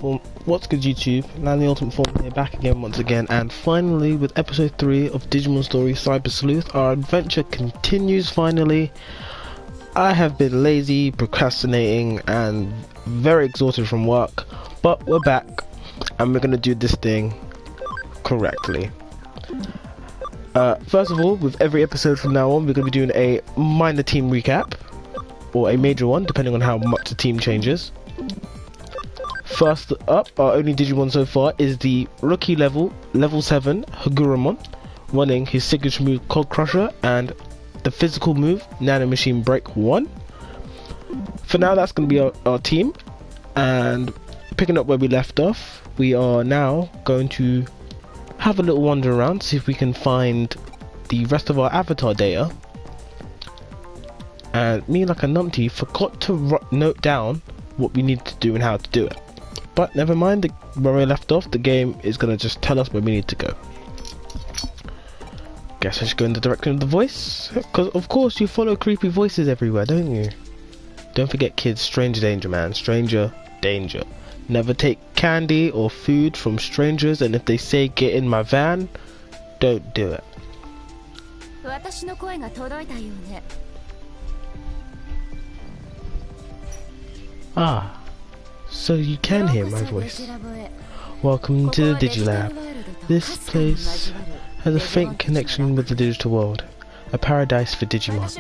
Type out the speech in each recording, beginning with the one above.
Well, what's good YouTube? Lan the Ultimate Form here, back again once again, and finally with episode 3 of Digimon Story Cyber Sleuth, our adventure continues finally. I have been lazy, procrastinating, and very exhausted from work, but we're back, and we're gonna do this thing correctly. First of all, with every episode from now on, we're gonna be doing a minor team recap, or a major one, depending on how much the team changes. First up, our only Digimon so far is the rookie level 7 Higuramon, running his signature move Cold Crusher and the physical move Nano Machine Break 1. For now, that's going to be our team, and picking up where we left off, we are now going to have a little wander around, see if we can find the rest of our avatar data. And me, like a numpty, forgot to note down what we need to do and how to do it. But never mind, where we left off, the game is going to just tell us where we need to go. Guess I should go in the direction of the voice, because of course you follow creepy voices everywhere, don't you? Don't forget kids, stranger danger, man, stranger danger. Never take candy or food from strangers, and if they say get in my van, don't do it. Ah. So you can hear my voice. Welcome to the Digilab. This place has a faint connection with the digital world, a paradise for Digimon.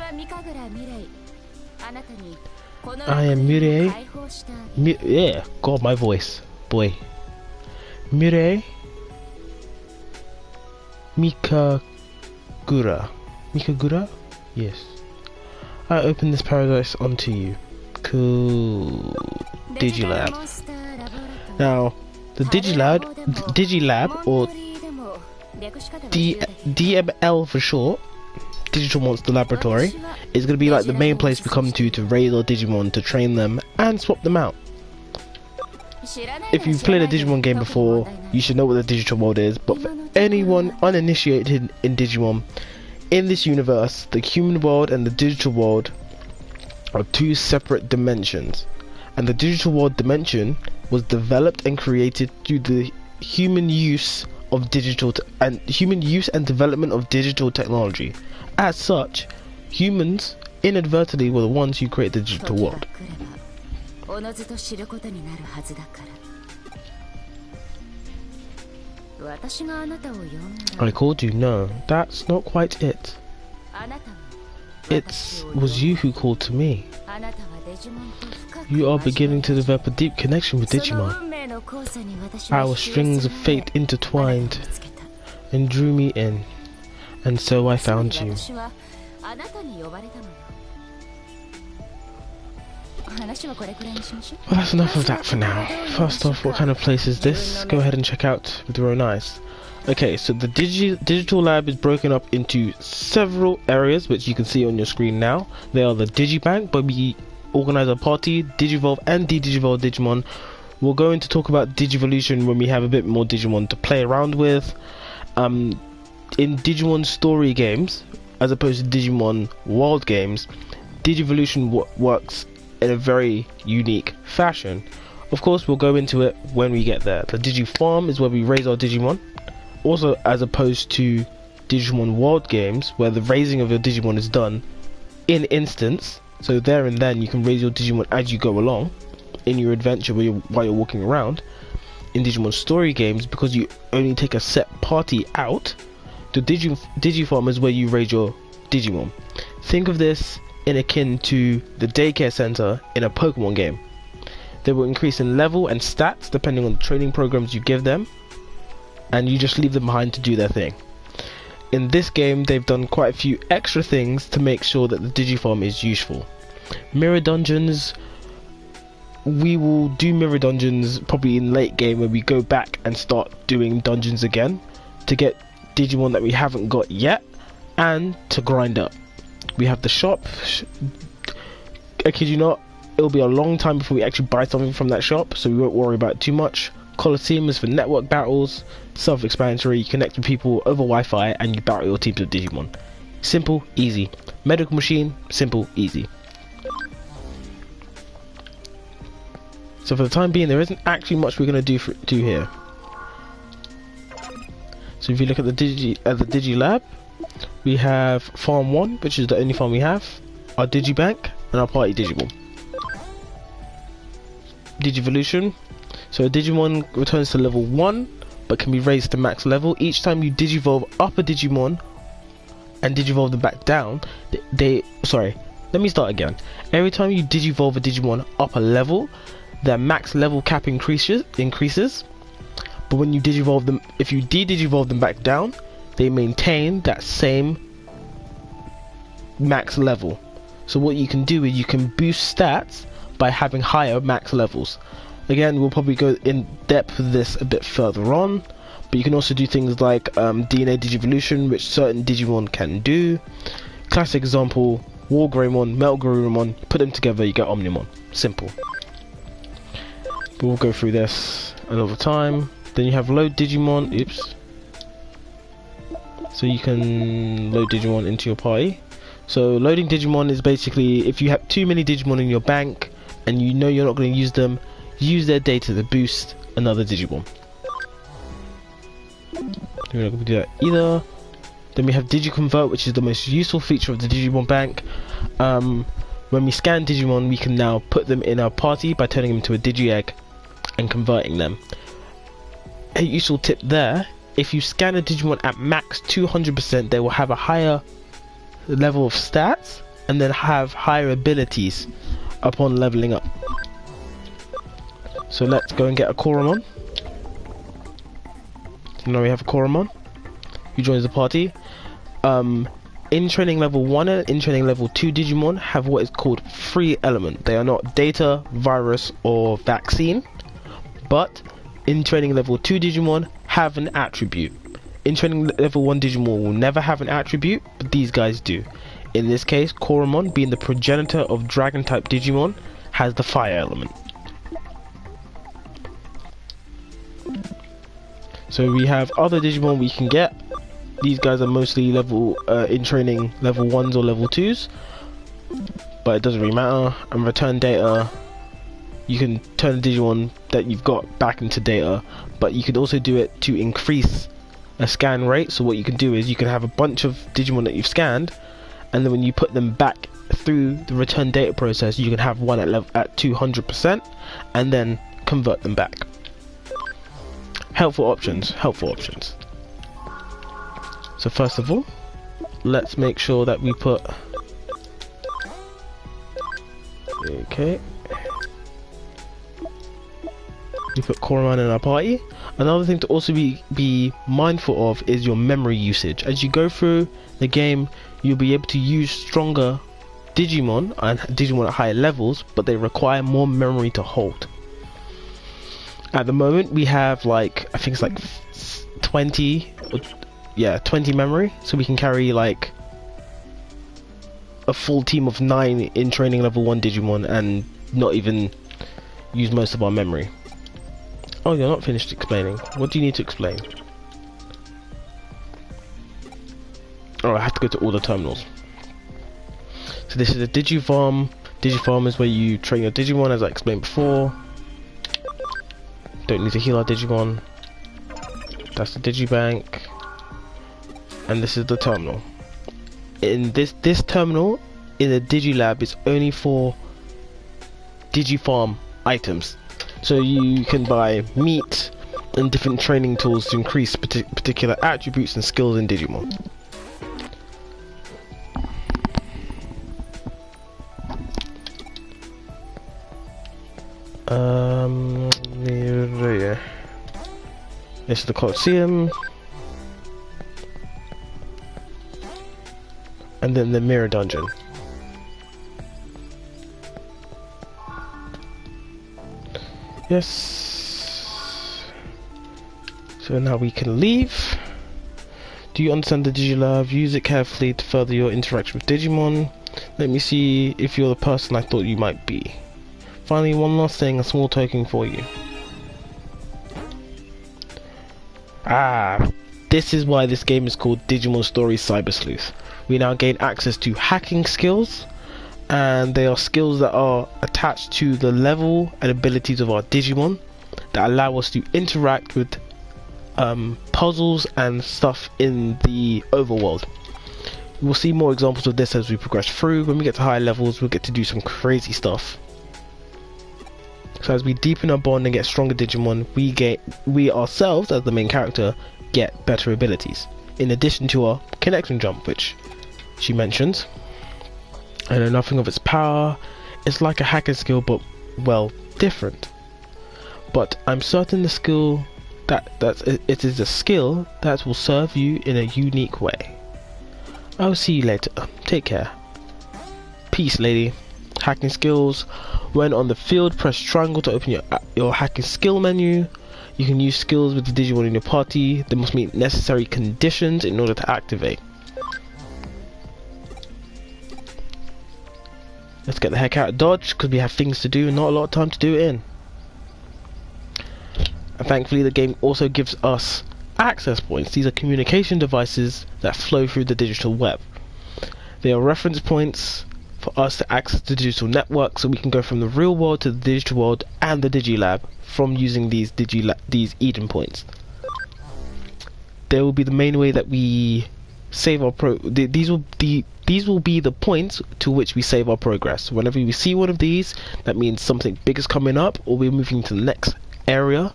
I am Mirei. Yeah, God, my voice, boy. Mirei Mikagura. Mikagura? Yes. I open this paradise onto you. Cool. Digilab. Now, the Digilab, or DML for short, Digital Monster Laboratory, is going to be like the main place we come to raise our Digimon, to train them and swap them out. If you've played a Digimon game before, you should know what the digital world is, but for anyone uninitiated in Digimon, in this universe, the human world and the digital world are two separate dimensions. And the digital world dimension was developed and created through the human use and development of digital technology. As such, humans inadvertently were the ones who created the digital world. I called you. No, that's not quite it. It was you who called to me. You are beginning to develop a deep connection with Digimon. Our strings of fate intertwined and drew me in, and so I found you. Well, that's enough of that for now. First off, what kind of place is this? Go ahead and check out with your own eyes. Okay, so the digital lab is broken up into several areas, which you can see on your screen now. They are the Digibank, where we organize our party, Digivolve and de-Digivolve Digimon. We'll go into talk about Digivolution when we have a bit more Digimon to play around with. In Digimon story games, as opposed to Digimon world games, Digivolution works in a very unique fashion. Of course, we'll go into it when we get there. The Digifarm is where we raise our Digimon. Also, as opposed to Digimon world games, where the raising of your Digimon is done in instance, so there and then you can raise your Digimon as you go along in your adventure while you're walking around. In Digimon story games, because you only take a set party out, the Digifarm is where you raise your Digimon. Think of this in akin to the daycare center in a Pokemon game. They will increase in level and stats depending on the training programs you give them, and you just leave them behind to do their thing. In this game, they've done quite a few extra things to make sure that the Digifarm is useful. Mirror dungeons, we will do mirror dungeons probably in late game, where we go back and start doing dungeons again to get Digimon that we haven't got yet and to grind up. We have the shop. I kid you not, it'll be a long time before we actually buy something from that shop, so we won't worry about it too much. Coliseum is for network battles, self-explanatory. You connect with people over Wi-Fi and you battle your teams of Digimon. Simple, easy. Medical machine, simple, easy. So for the time being, there isn't actually much we're going to do here. So if you look at the Digi Lab, we have Farm 1, which is the only farm we have, our Digibank, and our Party Digimon. Digivolution. So a Digimon returns to level 1, but can be raised to max level. Each time you Digivolve up a Digimon and Digivolve them back down, sorry, let me start again. Every time you Digivolve a Digimon up a level, their max level cap increases. But when you Digivolve them, if you de-Digivolve them back down, they maintain that same max level. So what you can do is you can boost stats by having higher max levels. Again, we'll probably go in depth with this a bit further on, but you can also do things like DNA Digivolution, which certain Digimon can do. Classic example, War Greymon, Metal Garurumon, put them together, you get Omnimon. Simple. But we'll go through this another time. Then you have load Digimon, oops. So you can load Digimon into your party. So loading Digimon is basically if you have too many Digimon in your bank and you know you're not going to use them, use their data to boost another Digimon. We're not going to do that either. Then we have DigiConvert, which is the most useful feature of the Digimon bank. When we scan Digimon, we can now put them in our party by turning them into a Digi-Egg and converting them. A useful tip there, if you scan a Digimon at max 200%, they will have a higher level of stats and then have higher abilities upon leveling up. So let's go and get a Koromon. So now we have a Koromon who joins the party. In training level 1 and in training level 2 Digimon have what is called free element. They are not data, virus or vaccine, but in training level 2 Digimon have an attribute. In training level 1 Digimon will never have an attribute, but these guys do. In this case, Koromon, being the progenitor of dragon type Digimon, has the fire element. So we have other Digimon we can get. These guys are mostly level in training level 1s or level 2s, but it doesn't really matter. And return data, you can turn the Digimon that you've got back into data, but you can also do it to increase a scan rate. So what you can do is you can have a bunch of Digimon that you've scanned, and then when you put them back through the return data process, you can have one at 200% and then convert them back. Helpful options. So first of all, let's make sure that we put we put Koromon in our party. Another thing to also be mindful of is your memory usage. As you go through the game, you'll be able to use stronger Digimon and Digimon at higher levels, but they require more memory to hold. At the moment, we have like, I think it's like 20 memory, so we can carry like a full team of 9 in training level 1 Digimon and not even use most of our memory. Oh, you're not finished explaining. What do you need to explain? Oh, I have to go to all the terminals. So this is a Digifarm. Digifarm is where you train your Digimon, as I explained before. Don't need to heal our Digimon. That's the Digibank. And this is the terminal. In this terminal in the Digilab is only for Digifarm items. So you can buy meat and different training tools to increase particular attributes and skills in Digimon. This is the Colosseum. And then the mirror dungeon. Yes. So now we can leave. Do you understand the Digilab? Use it carefully to further your interaction with Digimon. Let me see if you're the person I thought you might be. Finally, one last thing, a small token for you. This is why this game is called Digimon Stories Cyber Sleuth. We now gain access to hacking skills and they are skills that are attached to the level and abilities of our Digimon that allow us to interact with puzzles and stuff in the overworld. We'll see more examples of this as we progress through. When we get to higher levels, we'll get to do some crazy stuff. So as we deepen our bond and get stronger Digimon, we ourselves, as the main character, get better abilities. In addition to our connection jump, which she mentions. I know nothing of its power. It's like a hacking skill, but, well, different. But I'm certain the skill it is a skill that will serve you in a unique way. I'll see you later. Take care. Peace, lady. Hacking skills. When on the field, press triangle to open your hacking skill menu. You can use skills with the Digimon in your party. They must meet necessary conditions in order to activate. Let's get the heck out of Dodge, because we have things to do and not a lot of time to do it in. And thankfully the game also gives us access points. These are communication devices that flow through the digital web. They are reference points for us to access the digital network, so we can go from the real world to the digital world and the Digilab from using these Eden points. They will be the main way that we save our these will be the points to which we save our progress. Whenever we see one of these, that means something big is coming up, or we're moving to the next area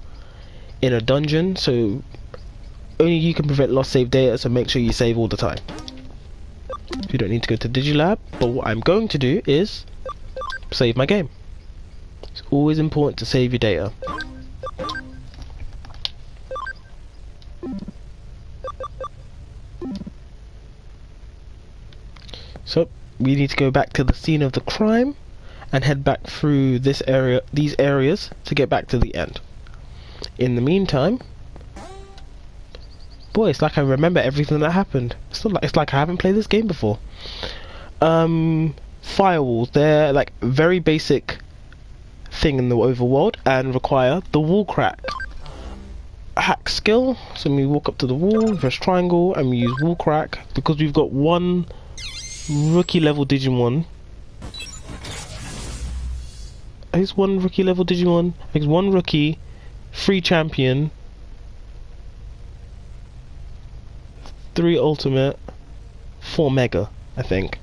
in a dungeon. So only you can prevent lost save data, so make sure you save all the time. You don't need to go to Digilab, but what I'm going to do is save my game. It's always important to save your data. So we need to go back to the scene of the crime and head back through these areas to get back to the end. In the meantime, boy, it's like I remember everything that happened. It's like I haven't played this game before. Firewalls, they're like very basic thing in the overworld and require the wall crack hack skill. So we walk up to the wall, press triangle, and we use wall crack because we've got one rookie level Digimon. It's one rookie level Digimon. It's one rookie, 3 champion, 3 ultimate, 4 mega, I think.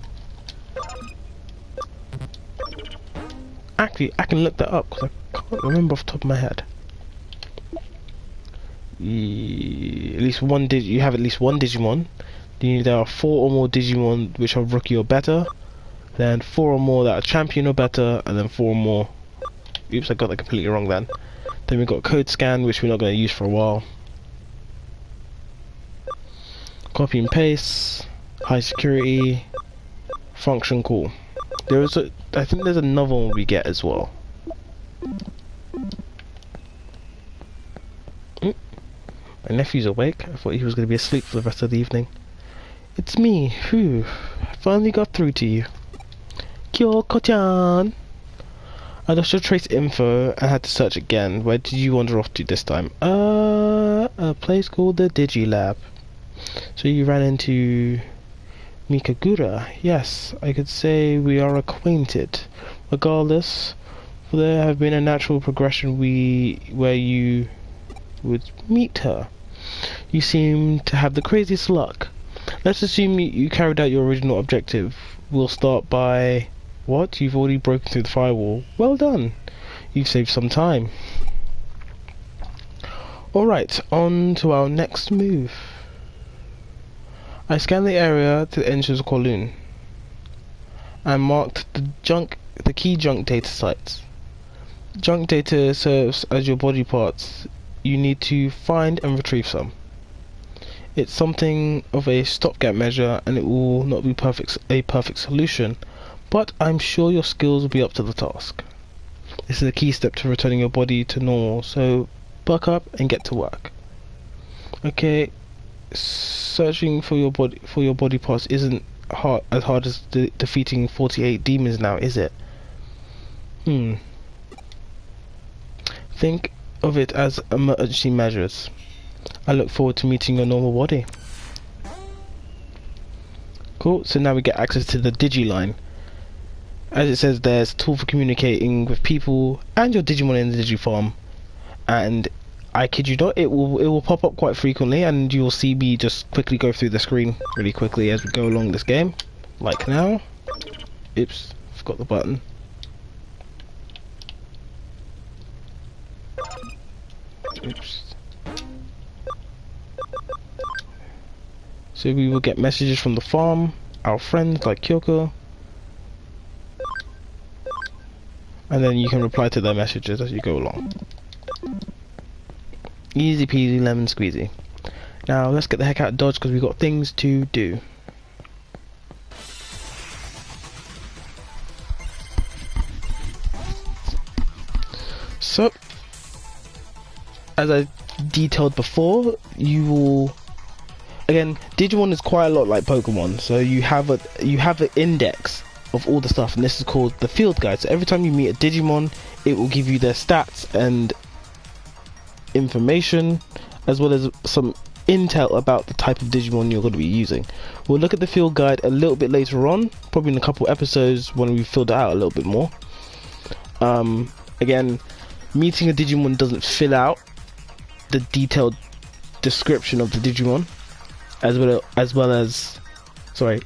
Actually, I can look that up because I can't remember off the top of my head. You have at least one Digimon. There are 4 or more Digimon which are rookie or better. Then 4 or more that are champion or better, and then 4 or more. Oops, I got that completely wrong then. Then we've got code scan, which we're not going to use for a while. Copy and paste, high security, function call. I think there's another one we get as well. My nephew's awake. I thought he was going to be asleep for the rest of the evening. It's me, who finally got through to you. Kyoko-chan! I lost your trace info and had to search again. Where did you wander off to this time? A place called the Digilab. So you ran into Mikagura. Yes, I could say we are acquainted. Regardless, there have been a natural progression where you would meet her. You seem to have the craziest luck. Let's assume you carried out your original objective. We'll start by... What? You've already broken through the firewall. Well done. You've saved some time. Alright, on to our next move. I scanned the area to the entrance of Kowloon and marked the key junk data sites. Junk data serves as your body parts. You need to find and retrieve some. It's something of a stopgap measure, and it will not be a perfect solution, but I'm sure your skills will be up to the task. This is a key step to returning your body to normal, so buck up and get to work. Okay, searching for your body parts isn't as hard as defeating 48 demons now, is it? Think of it as emergency measures. I look forward to meeting your normal body. Cool, so now we get access to the Digiline. As it says, there's a tool for communicating with people and your Digimon in the Digifarm, and I kid you not, it will pop up quite frequently, and you'll see me just quickly go through the screen really quickly as we go along this game, like now. Oops, forgot the button. Oops. So we will get messages from the farm, our friends like Kyoko, and then you can reply to their messages as you go along. Easy peasy lemon squeezy. Now let's get the heck out of Dodge because we've got things to do. So, as I detailed before, you will, again, Digimon is quite a lot like Pokemon, so you have an index of all the stuff, and this is called the field guide. So every time you meet a Digimon, it will give you their stats and information, as well as some intel about the type of Digimon you're going to be using. We'll look at the field guide a little bit later on, probably in a couple episodes when we've filled it out a little bit more. Again, meeting a Digimon doesn't fill out the detailed description of the Digimon, as well as sorry,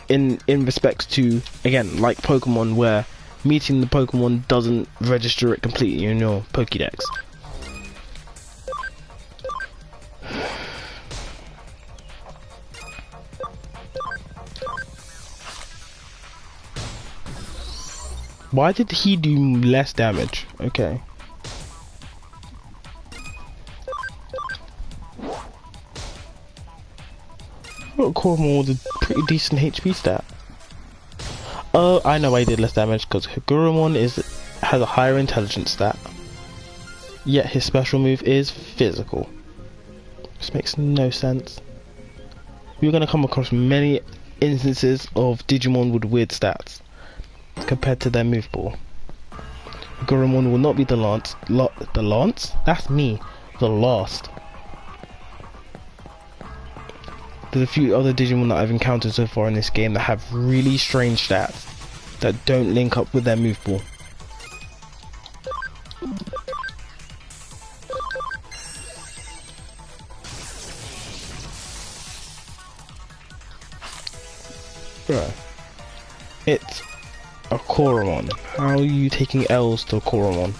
in respects to, again, like Pokemon, where meeting the Pokemon doesn't register it completely in your Pokédex. Why did he do less damage? Okay. I've got a Coromon with a pretty decent HP stat. Oh, I know why he did less damage, because Higurumon has a higher intelligence stat. Yet his special move is physical. This makes no sense. We're going to come across many instances of Digimon with weird stats compared to their move pool. Higurumon will not be the last. The last? That's me. The last. There's a few other Digimon that I've encountered so far in this game that have really strange stats that don't link up with their move pool. Bro, it's a Coromon. How are you taking L's to a Coromon?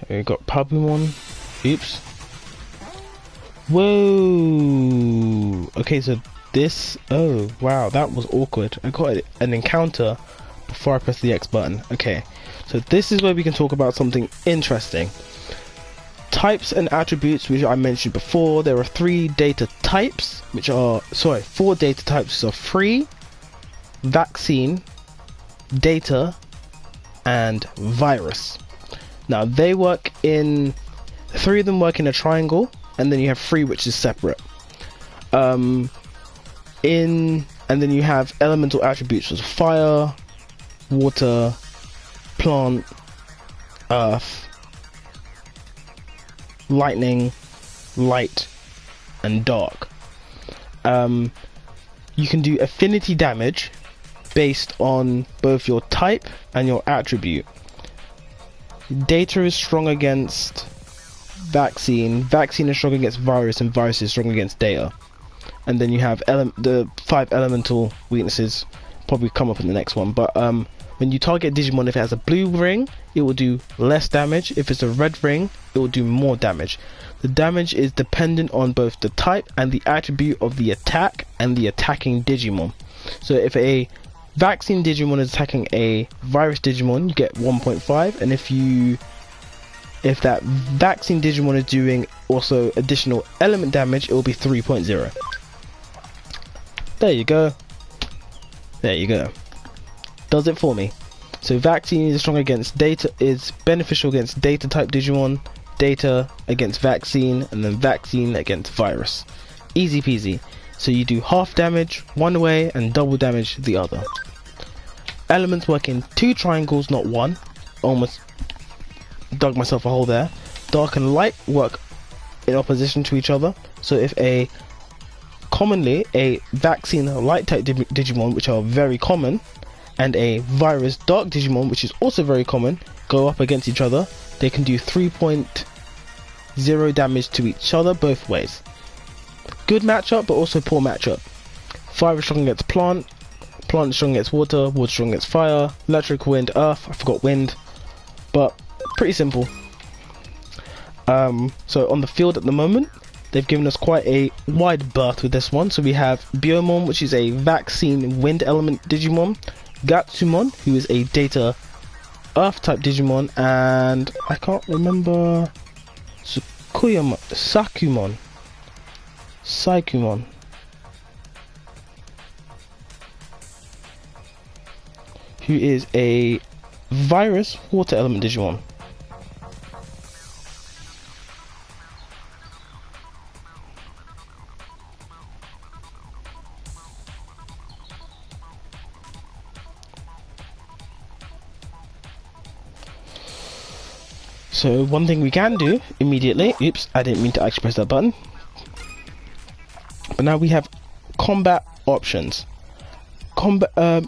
We got Pabumon. Oops. Whoa. Okay, so this. Oh, wow, that was awkward. I got an encounter before I pressed the X button. Okay, so this is where we can talk about something interesting. Types and attributes, which I mentioned before. There are four data types, which are free, vaccine, data, and virus. Now they work in, three of them work in a triangle, and then you have free, which is separate. And then you have elemental attributes, which are fire, water, plant, earth, lightning, light, and dark. You can do affinity damage based on both your type and your attribute. Data is strong against vaccine, vaccine is strong against virus, and virus is strong against data. And then you have the 5 elemental weaknesses, probably come up in the next one. But when you target Digimon, if it has a blue ring, it will do less damage. If it's a red ring, it will do more damage. The damage is dependent on both the type and the attribute of the attack and the attacking Digimon. So if a vaccine Digimon is attacking a virus Digimon, you get 1.5, and if that vaccine Digimon is doing also additional element damage, it will be 3.0. There you go. There you go. Does it for me. So vaccine is strong against data, is beneficial against data type Digimon, data against vaccine, and then vaccine against virus. Easy peasy. So you do half damage one way and double damage the other. Elements work in 2 triangles, not 1. almost dug myself a hole there. Dark and light work in opposition to each other. So if commonly a vaccine light type Digimon, which are very common, and a virus dark Digimon, which is also very common, go up against each other, they can do 3.0 damage to each other both ways. Good matchup, but also poor matchup. Fire is strong against plant, plant is strong against water, water strong against fire, electric, wind, earth, I forgot wind, but pretty simple. So on the field at the moment, they've given us quite a wide berth with this one. So we have Biomon, which is a vaccine wind element Digimon, Gatsumon, who is a data earth type Digimon, and I can't remember, Sakumon, who is a virus water element Digimon. So one thing we can do immediately, oops, I didn't mean to actually press that button, but now we have combat options.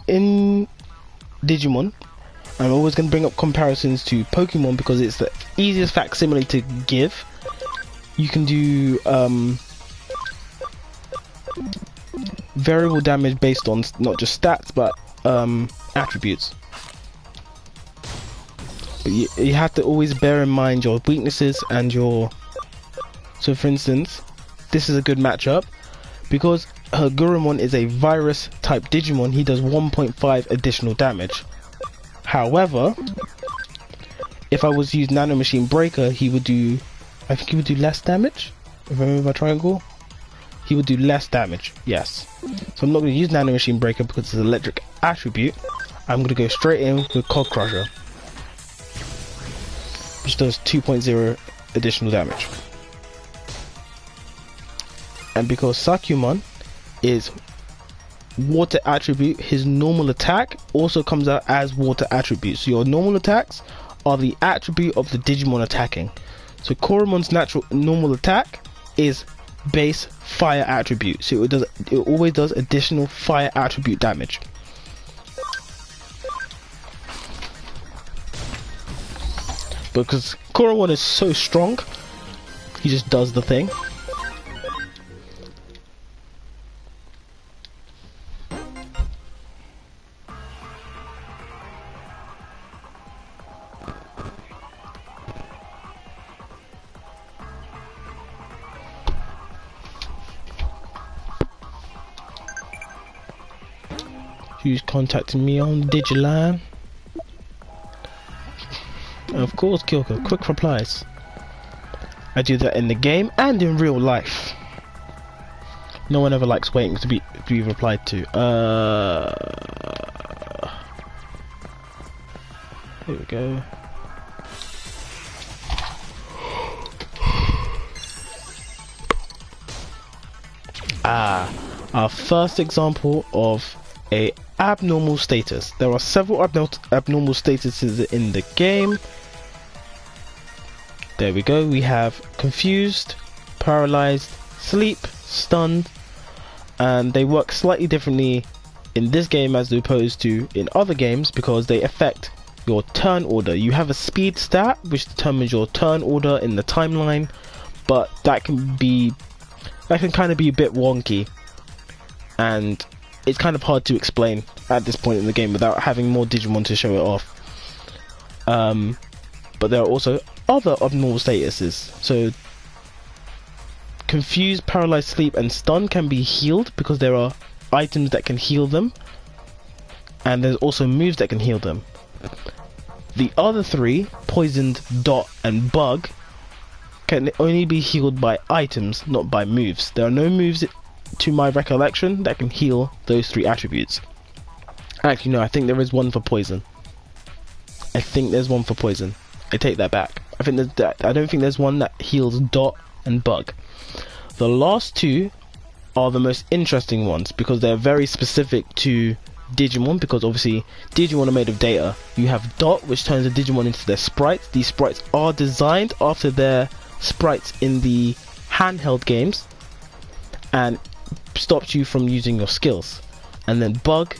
In Digimon, I'm always going to bring up comparisons to Pokemon because it's the easiest facsimile to give. You can do variable damage based on not just stats but attributes. But you have to always bear in mind your weaknesses and your... So for instance, this is a good matchup because Hagurumon is a virus type Digimon. He does 1.5 additional damage. However, if I was to use Nano Machine Breaker, he would do... I think he would do less damage. If I remember my triangle, he would do less damage, yes. So I'm not going to use Nano Machine Breaker because it's an electric attribute. I'm going to go straight in with Cog Crusher, which does 2.0 additional damage. And because Sakumon is water attribute, his normal attack also comes out as water attribute. So your normal attacks are the attribute of the Digimon attacking. So Korumon's normal attack is base fire attribute. So it always does additional fire attribute damage. Because Koromon is so strong, he just does the thing. Who's contacting me on Digiline? Of course, Kyoko, quick replies. I do that in the game and in real life. No one ever likes waiting to be replied to. Here we go. Our first example of a abnormal status. There are several abnormal statuses in the game. There we go. We have confused, paralyzed, sleep, stunned, and they work slightly differently in this game as opposed to in other games because they affect your turn order. You have a speed stat which determines your turn order in the timeline, but that can kind of be a bit wonky, and it's kind of hard to explain at this point in the game without having more Digimon to show it off. But there are also other abnormal statuses. So confused, paralyzed, sleep, and stun can be healed because there are items that can heal them, and there's also moves that can heal them. The other three, poisoned, dot, and bug, can only be healed by items, not by moves. There are no moves to my recollection that can heal those three attributes. Actually no, I think there is one for poison. I think there's one for poison. I take that back. I don't think there's one that heals dot and bug. The last two are the most interesting ones because they're very specific to Digimon, because obviously Digimon are made of data. You have Dot, which turns the Digimon into their sprites. These sprites are designed after their sprites in the handheld games and stops you from using your skills. And then Bug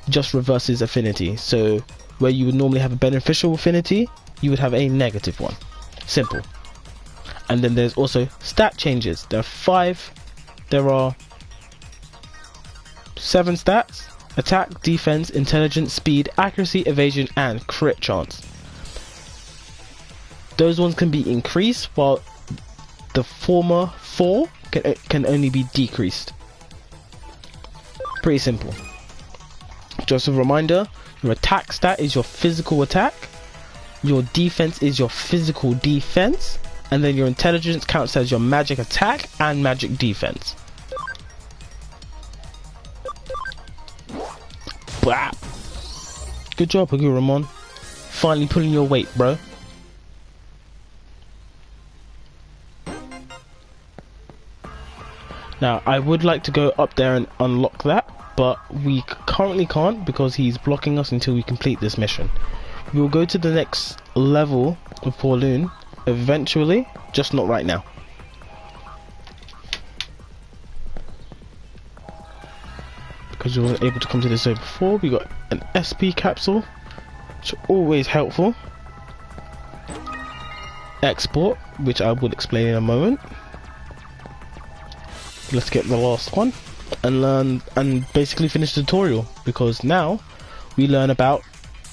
just reverses affinity, so where you would normally have a beneficial affinity, you would have a negative one. Simple. And then there's also stat changes. There are 7 stats: attack, defense, intelligence, speed, accuracy, evasion, and crit chance. Those ones can be increased, while the former 4 can only be decreased. Pretty simple. Just a reminder, your attack stat is your physical attack, your defense is your physical defense, and then your intelligence counts as your magic attack and magic defense. Blah. Good job, Aguramon. Finally pulling your weight, bro. Now, I would like to go up there and unlock that, but we currently can't because he's blocking us until we complete this mission. We'll go to the next level of Kowloon eventually, just not right now. Because we weren't able to come to this zone before. We got an SP capsule, which are always helpful. Export, which I will explain in a moment. Let's get the last one and learn and basically finish the tutorial, because now we learn about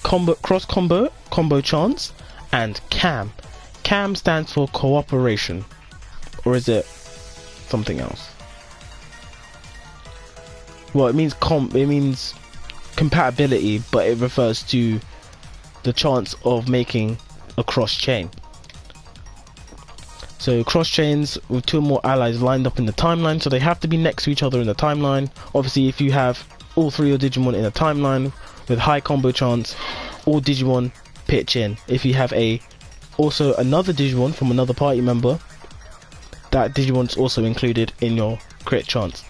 cross combo chance, and CAM. CAM stands for cooperation, or is it something else? Well, it means compatibility, but it refers to the chance of making a cross chain. So cross chains with 2 or more allies lined up in the timeline, so they have to be next to each other in the timeline. Obviously, if you have all 3 of your Digimon in a timeline with high combo chance, all Digimon pitch in. If you have also another Digimon from another party member, that Digimon's also included in your crit chance.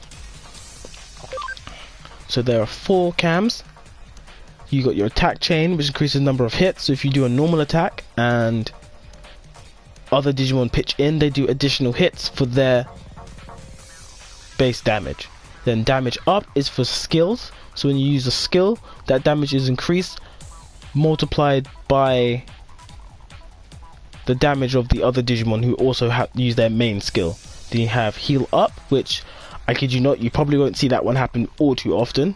So there are 4 cams. You got your attack chain, which increases the number of hits. So if you do a normal attack and other Digimon pitch in, they do additional hits for their base damage. Then damage up is for skills. So when you use a skill, that damage is increased, multiplied by the damage of the other Digimon who also use their main skill. Then you have heal up, which, I kid you not, you probably won't see that one happen all too often,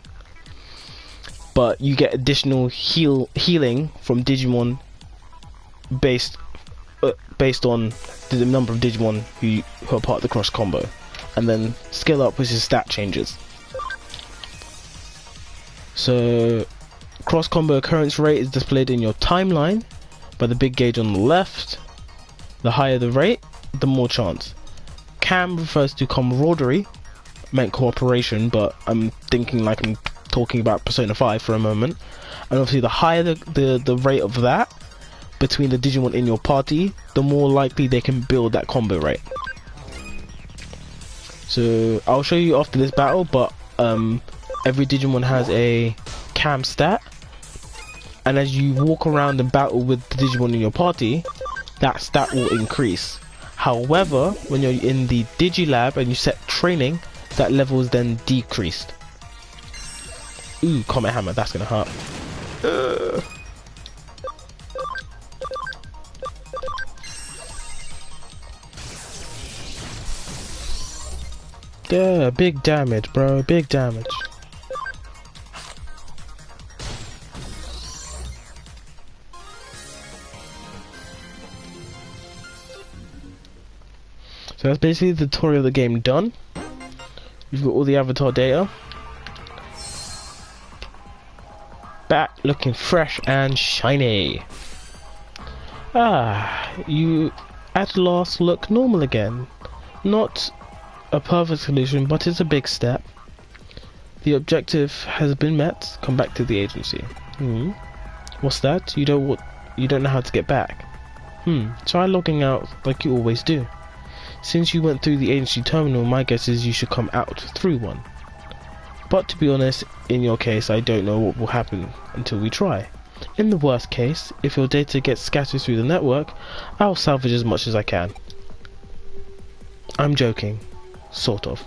but you get additional healing from Digimon based on the number of Digimon who are part of the cross combo. And then skill up, which is stat changes. So cross combo occurrence rate is displayed in your timeline by the big gauge on the left. The higher the rate, the more chance. CAM refers to camaraderie, meant cooperation, but I'm thinking like I'm talking about Persona 5 for a moment. And obviously the higher the rate of that between the Digimon in your party, the more likely they can build that combo rate. So I'll show you after this battle, but every Digimon has a CAM stat, and as you walk around and battle with the Digimon in your party, that stat will increase. However, when you're in the Digilab and you set training, that level is then decreased. Ooh, Comet Hammer, that's gonna hurt. Yeah, big damage, bro, big damage. So that's basically the tutorial of the game done. You've got all the avatar data. Back looking fresh and shiny. You at last look normal again. Not a perfect solution, but it's a big step. The objective has been met. Come back to the agency. What's that? You don't know how to get back. Try logging out like you always do. Since you went through the agency terminal, my guess is you should come out through one. But to be honest, in your case, I don't know what will happen until we try. In the worst case, if your data gets scattered through the network, I'll salvage as much as I can. I'm joking. Sort of.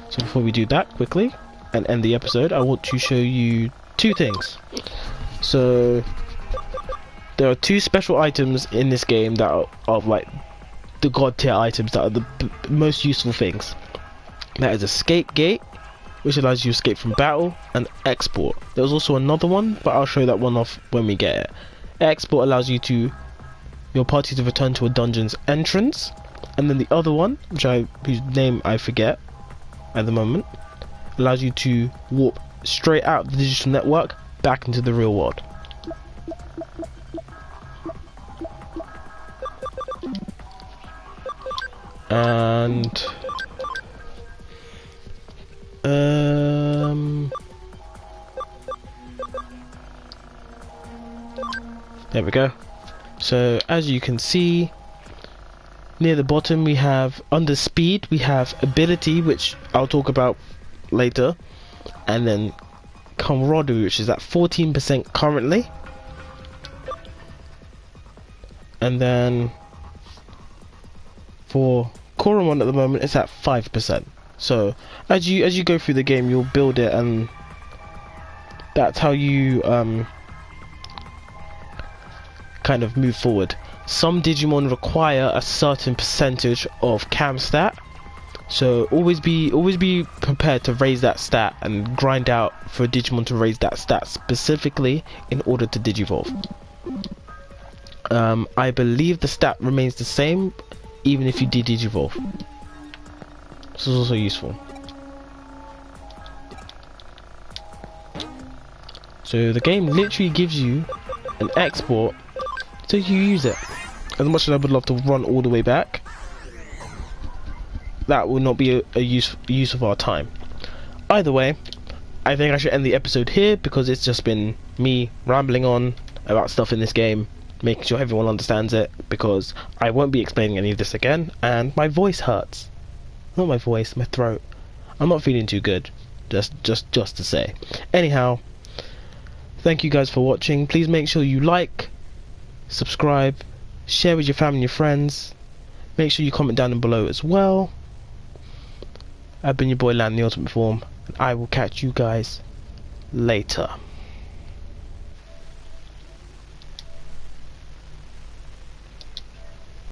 So before we do that quickly and end the episode, I want to show you two things. So there are two special items in this game that are like the god tier items that are the most useful things. That is Escape Gate, which allows you to escape from battle, and Export. There's also another one, but I'll show that one off when we get it. Export allows your party to return to a dungeon's entrance, and then the other one, whose name I forget at the moment, allows you to warp straight out of the digital network back into the real world. And there we go. So as you can see, near the bottom we have, under speed, we have ability, which I'll talk about later, and then camaraderie, which is at 14% currently, and then for Koromon at the moment it's at 5%. So as you go through the game, you'll build it, and that's how you kind of move forward. Some Digimon require a certain percentage of cam stat, so always be prepared to raise that stat and grind out for a Digimon to raise that stat specifically in order to digivolve. I believe the stat remains the same even if you digivolve. This is also useful. So the game literally gives you an export so you use it. As much as I would love to run all the way back, that will not be a use of our time. Either way, I think I should end the episode here because it's just been me rambling on about stuff in this game, making sure everyone understands it, because I won't be explaining any of this again, and my voice hurts. Not my voice, my throat. I'm not feeling too good, just to say. Anyhow, thank you guys for watching. Please make sure you like, subscribe, share with your family and your friends. Make sure you comment down below as well. I've been your boy Lan, the Ultimate Form, and I will catch you guys later.